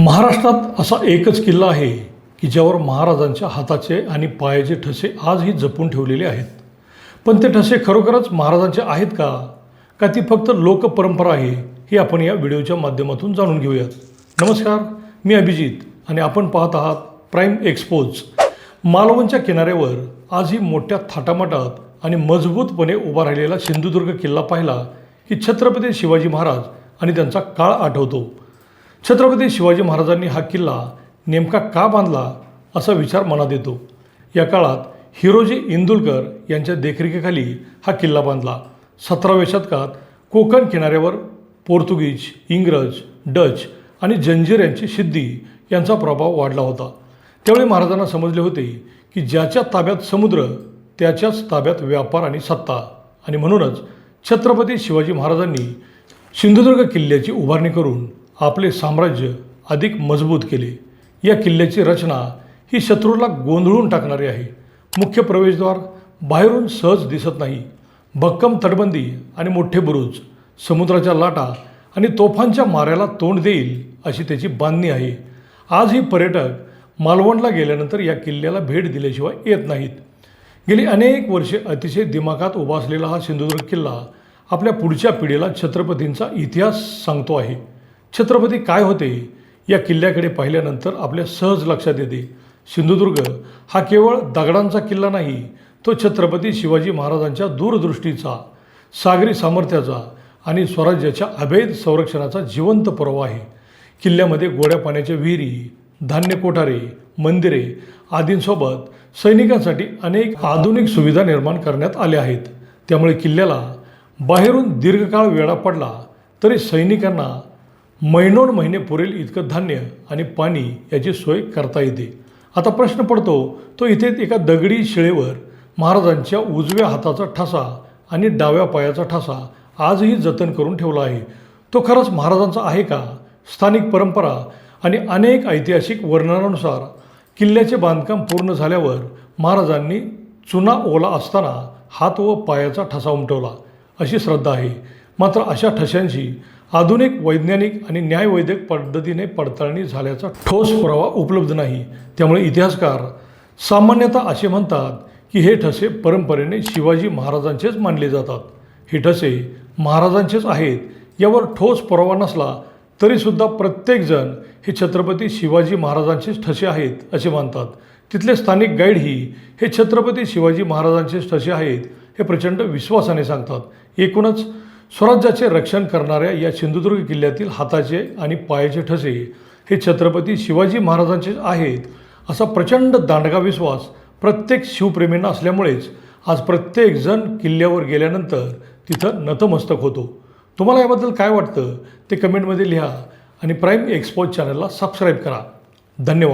महाराष्ट्रात असा एकच किल्ला आहे की ज्यावर महाराजांच्या हाताचे आणि पायाचे ठसे आजही जपून ठेवलेले आहेत. पण ते ठसे खरोखरच महाराजांचे आहेत का, का ती फक्त लोकपरंपरा आहे, हे आपण या व्हिडिओच्या माध्यमातून जाणून घेऊयात. नमस्कार, मी अभिजित आणि आपण पाहत आहात प्राईम एक्सपोज. मालवणच्या किनाऱ्यावर आजही मोठ्या थाटामाटात आणि मजबूतपणे उभा राहिलेला सिंधुदुर्ग किल्ला पाहिला की छत्रपती शिवाजी महाराज आणि त्यांचा काळ आठवतो. छत्रपती शिवाजी महाराजांनी हा किल्ला नेमका का बांधला असा विचार मनात येतो. या काळात हिरोजी इंदुलकर यांच्या देखरेखीखाली हा किल्ला बांधला. 17व्या शतकात कोकण किनाऱ्यावर पोर्तुगीज, इंग्रज, डच आणि जंजीर यांची सिद्धी यांचा प्रभाव वाढला होता. त्यावेळी महाराजांना समजले होते की ज्याच्या ताब्यात समुद्र त्याच्याच ताब्यात व्यापार आणि सत्ता, आणि म्हणूनच छत्रपती शिवाजी महाराजांनी सिंधुदुर्ग किल्ल्याची उभारणी करून आपले साम्राज्य अधिक मजबूत केले. या किल्ल्याची रचना ही शत्रूला गोंधळून टाकणारी आहे. मुख्य प्रवेशद्वार बाहेरून सहज दिसत नाही. भक्कम तटबंदी आणि मोठे बुरुज, समुद्राच्या लाटा आणि तोफांच्या माऱ्याला तोंड देईल अशी त्याची बांधणी आहे. आजही पर्यटक मालवणला गेल्यानंतर या किल्ल्याला भेट दिल्याशिवाय येत नाहीत. गेली अनेक वर्षे अतिशय दिमाखात उभा असलेला हा सिंधुदुर्ग किल्ला आपल्या पुढच्या पिढीला छत्रपतींचा इतिहास सांगतो आहे. छत्रपती काय होते या किल्ल्याकडे पाहिल्यानंतर आपल्या सहज लक्षात येते, सिंधुदुर्ग हा केवळ दगडांचा किल्ला नाही, तो छत्रपती शिवाजी महाराजांच्या दूरदृष्टीचा, सागरी सामर्थ्याचा आणि स्वराज्याच्या अभेद संरक्षणाचा जिवंत पुरावा आहे. किल्ल्यामध्ये गोड्या पाण्याच्या विहिरी, धान्य कोठारे, मंदिरे आदींसोबत सैनिकांसाठी अनेक आधुनिक सुविधा निर्माण करण्यात आल्या आहेत. त्यामुळे किल्ल्याला बाहेरून दीर्घकाळ वेढा पडला तरी सैनिकांना महिनोन महिने पुरेल इतकं धान्य आणि पाणी याची सोय करता येते. आता प्रश्न पडतो तो इथे एका दगडी शिळेवर महाराजांच्या उजव्या हाताचा ठसा आणि डाव्या पायाचा ठसा आजही जतन करून ठेवला आहे. तो खरंच महाराजांचा आहे का? स्थानिक परंपरा आणि अनेक ऐतिहासिक वर्णनानुसार किल्ल्याचे बांधकाम पूर्ण झाल्यावर महाराजांनी चुना ओला असताना हात व पायाचा ठसा उमटवला अशी श्रद्धा आहे. मात्र अशा ठशांची आधुनिक वैज्ञानिक आणि न्यायवैद्यक पद्धतीने पडताळणी झाल्याचा ठोस पुरावा उपलब्ध नाही. त्यामुळे इतिहासकार सामान्यतः असे म्हणतात की हे ठसे परंपरेने शिवाजी महाराजांचेच मानले जातात. हे ठसे महाराजांचेच आहेत यावर ठोस पुरावा नसला तरीसुद्धा प्रत्येकजण हे छत्रपती शिवाजी महाराजांचेच ठसे आहेत असे मानतात. तिथले स्थानिक गाईडही हे छत्रपती शिवाजी महाराजांचेच ठसे आहेत हे प्रचंड विश्वासाने सांगतात. एकूणच स्वराज्याचे रक्षण करणाऱ्या या सिंधुदुर्ग किल्ल्यातील हाताचे आणि पायाचे ठसे हे छत्रपती शिवाजी महाराजांचेच आहेत असा प्रचंड दांडगा विश्वास प्रत्येक शिवप्रेमींना असल्यामुळेच आज प्रत्येकजण किल्ल्यावर गेल्यानंतर तिथं नतमस्तक होतो. तुम्हाला याबद्दल काय वाटतं ते कमेंटमध्ये लिहा आणि प्राईम एक्सपोज चॅनलला सबस्क्राईब करा. धन्यवाद.